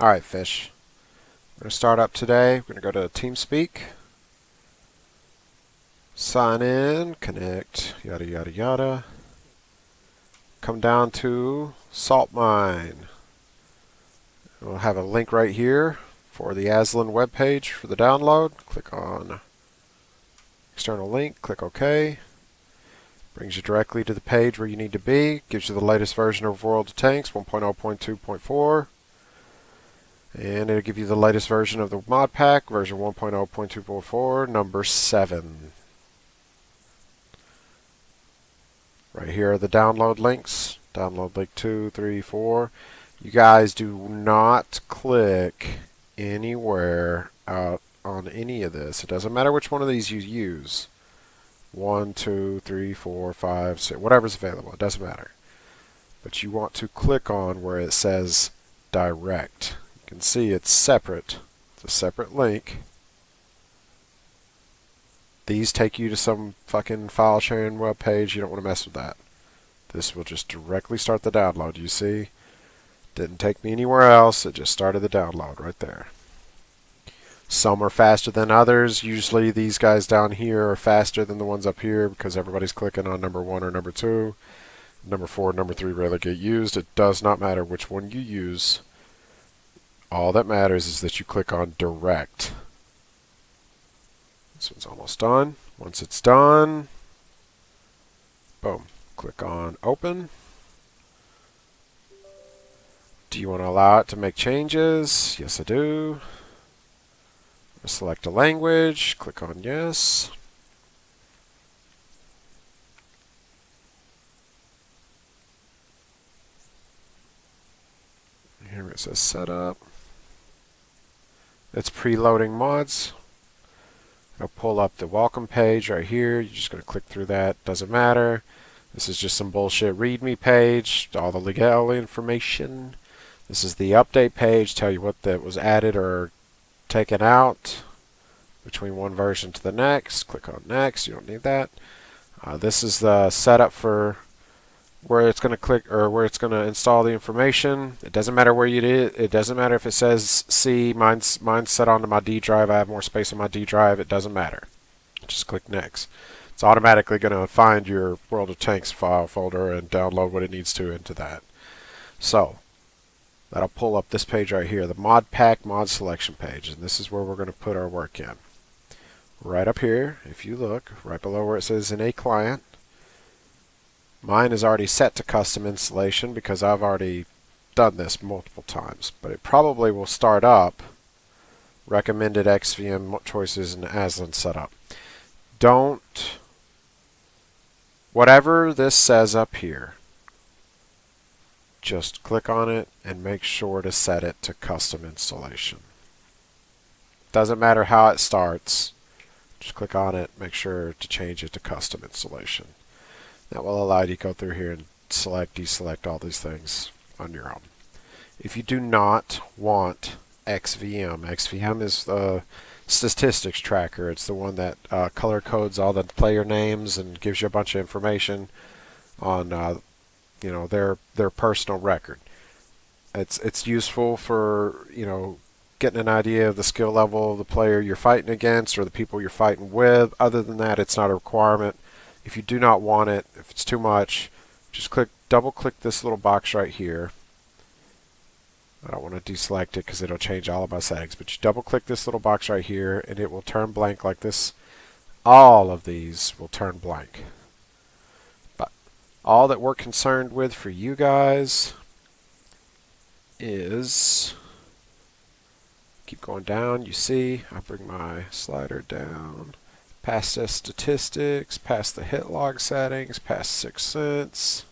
Alright, Fish. We're going to start up today. We're going to go to TeamSpeak. Sign in, connect, yada yada yada. Come down to Salt Mine. We'll have a link right here for the Aslains webpage for the download. Click on external link, click OK. Brings you directly to the page where you need to be. Gives you the latest version of World of Tanks 1.0.2.4. And it'll give you the latest version of the mod pack, version 1.0.2.4, number 7. Right here are the download links. Download link 2, 3, 4. You guys do not click anywhere out on any of this. It doesn't matter which one of these you use. 1, 2, 3, 4, 5, 6, whatever's available. It doesn't matter. But you want to click on where it says direct. You can see it's separate. It's a separate link. These take you to some fucking file sharing web page. You don't want to mess with that. This will just directly start the download. You see? Didn't take me anywhere else. It just started the download right there. Some are faster than others. Usually these guys down here are faster than the ones up here because everybody's clicking on number 1 or number 2. Number 4 and number 3 rarely get used. It does not matter which one you use. All that matters is that you click on direct. This one's almost done. Once it's done, boom, click on open. Do you want to allow it to make changes? Yes, I do. Select a language, click on yes. Here it says setup. It's preloading mods. It'll pull up the welcome page right here. You're just going to click through that. Doesn't matter. This is just some bullshit readme page. All the legal information. This is the update page. Tell you what that was added or taken out between one version to the next. Click on next. You don't need that. This is the setup for where it's going to click or where it's going to install the information. It doesn't matter where you did. It doesn't matter if it says C. Mine's set onto my D drive. I have more space on my D drive. It doesn't matter. Just click next. It's automatically going to find your World of Tanks file folder and download what it needs to into that. So that'll pull up this page right here, the Modpack mod selection page, and this is where we're going to put our work in. Right up here, if you look, right below where it says in a client, mine is already set to custom installation because I've already done this multiple times, but it probably will start up recommended XVM choices and Aslains setup. Don't, whatever this says up here, just click on it and make sure to set it to custom installation. Doesn't matter how it starts, just click on it, make sure to change it to custom installation. That will allow you to go through here and select, deselect all these things on your own. If you do not want XVM, XVM is the statistics tracker. It's the one that color codes all the player names and gives you a bunch of information on their personal record. It's useful for getting an idea of the skill level of the player you're fighting against or the people you're fighting with. Other than that, it's not a requirement. If you do not want it, if it's too much, just double click this little box right here. I don't want to deselect it because it'll change all of my settings, but you double click this little box right here and it will turn blank like this. All of these will turn blank. But all that we're concerned with for you guys is, keep going down, you see, I bring my slider down, past the statistics, past the hit log settings, past 6 cents,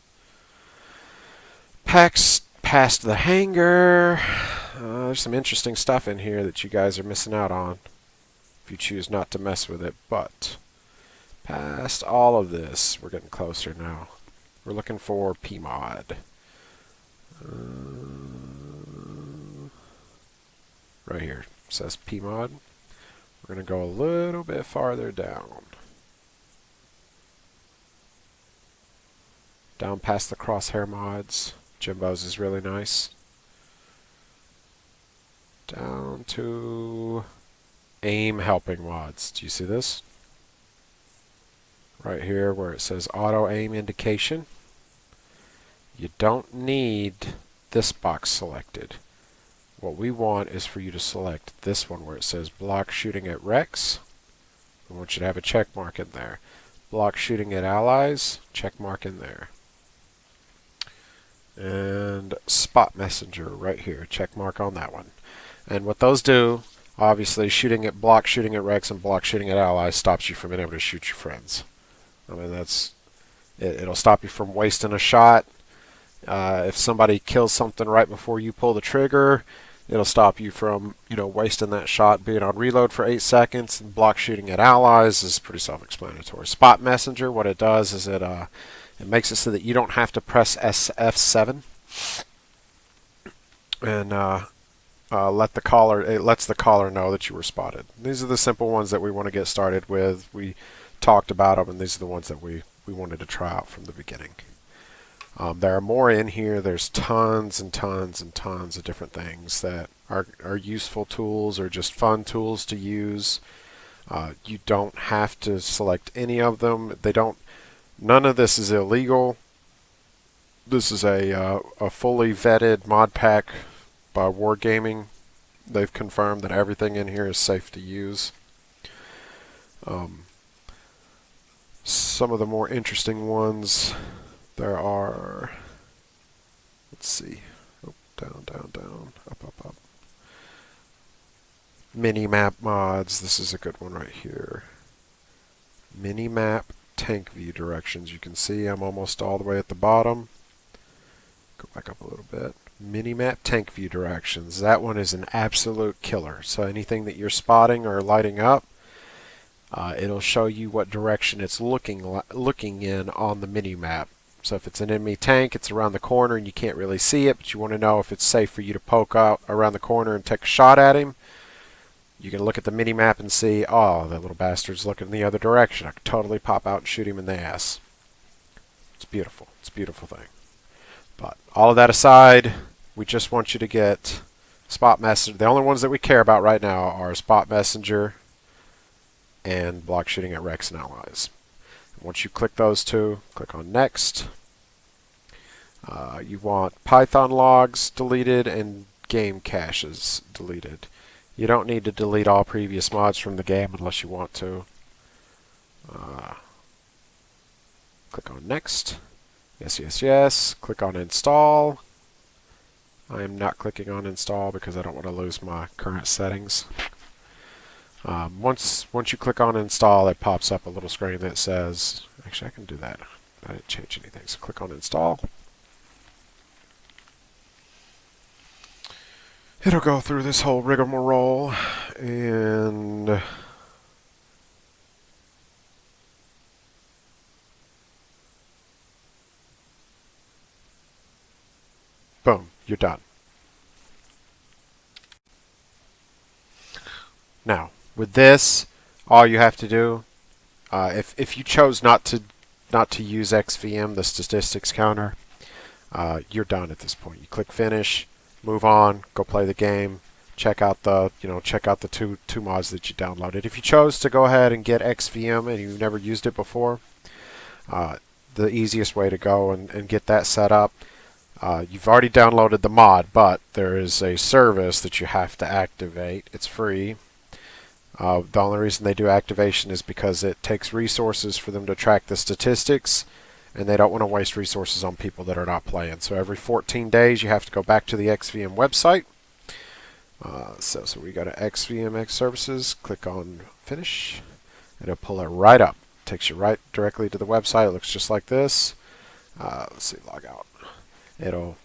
past the hanger. There's some interesting stuff in here that you guys are missing out on if you choose not to mess with it, but past all of this, we're getting closer now. We're looking for PMod. Right here, it says PMod. We're going to go a little bit farther down. Down past the crosshair mods. Jimbo's is really nice. to aim helping mods. Do you see this? Right here where it says auto aim indication. You don't need this box selected. What we want is for you to select this one where it says block shooting at Rex. I want you to have a check mark in there. Block shooting at allies, check mark in there. And spot messenger right here, check mark on that one. And what those do, obviously block shooting at Rex and block shooting at allies stops you from being able to shoot your friends. I mean, it'll stop you from wasting a shot. If somebody kills something right before you pull the trigger, it'll stop you from, wasting that shot, being on reload for 8 seconds. And block shooting at allies is pretty self-explanatory. Spot messenger, what it does is it makes it so that you don't have to press F7 and it lets the caller know that you were spotted. These are the simple ones that we want to get started with. We talked about them, and these are the ones that we wanted to try out from the beginning. There are more in here. There's tons and tons and tons of different things that are useful tools or just fun tools to use. You don't have to select any of them. None of this is illegal. This is a fully vetted mod pack by Wargaming. They've confirmed that everything in here is safe to use. Some of the more interesting ones, there are, let's see, down, down, down, up, up, up. Mini-map mods, this is a good one right here. Mini-map tank view directions. You can see I'm almost all the way at the bottom. Go back up a little bit. Mini-map tank view directions. That one is an absolute killer. So anything that you're spotting or lighting up, it'll show you what direction it's looking in on the mini-map. So if it's an enemy tank, it's around the corner and you can't really see it, but you want to know if it's safe for you to poke out around the corner and take a shot at him. You can look at the mini-map and see, oh, that little bastard's looking in the other direction. I can totally pop out and shoot him in the ass. It's beautiful. It's a beautiful thing. But all of that aside, we just want you to get Spot Messenger. The only ones that we care about right now are Spot Messenger and block shooting at Rex and allies. Once you click those two, click on Next. You want Python logs deleted and game caches deleted. You don't need to delete all previous mods from the game unless you want to. Click on Next. Yes, yes, yes. Click on Install. I am not clicking on Install because I don't want to lose my current settings. Once you click on Install, it pops up a little screen that says, actually I can do that. I didn't change anything, so click on Install. It'll go through this whole rigmarole and boom, you're done. Now, with this, all you have to do, if you chose not to use XVM, the statistics counter, you're done at this point. You click Finish, move on, go play the game, check out the two mods that you downloaded. If you chose to go ahead and get XVM and you've never used it before, the easiest way to go and get that set up, you've already downloaded the mod, but there is a service that you have to activate. It's free. The only reason they do activation is because it takes resources for them to track the statistics, and they don't want to waste resources on people that are not playing. So every 14 days you have to go back to the XVM website. So we go to XVMX services, click on Finish, and it'll pull it right up. Takes you right directly to the website. It looks just like this. Let's see, log out. It'll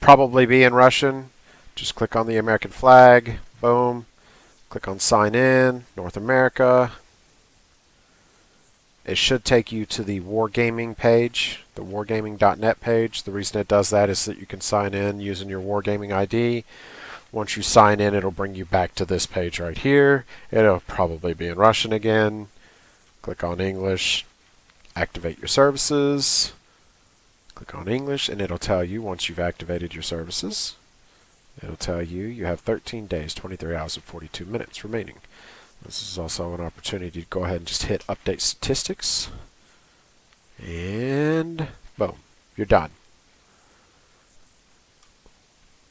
probably be in Russian. Just click on the American flag, boom. Click on Sign In, North America. It should take you to the Wargaming page, the wargaming.net page. The reason it does that is that you can sign in using your Wargaming ID. Once you sign in, it'll bring you back to this page right here. It'll probably be in Russian again. Click on English, activate your services. Click on English, and it'll tell you once you've activated your services. It'll tell you you have 13 days, 23 hours, and 42 minutes remaining. This is also an opportunity to go ahead and just hit update statistics. And boom, you're done.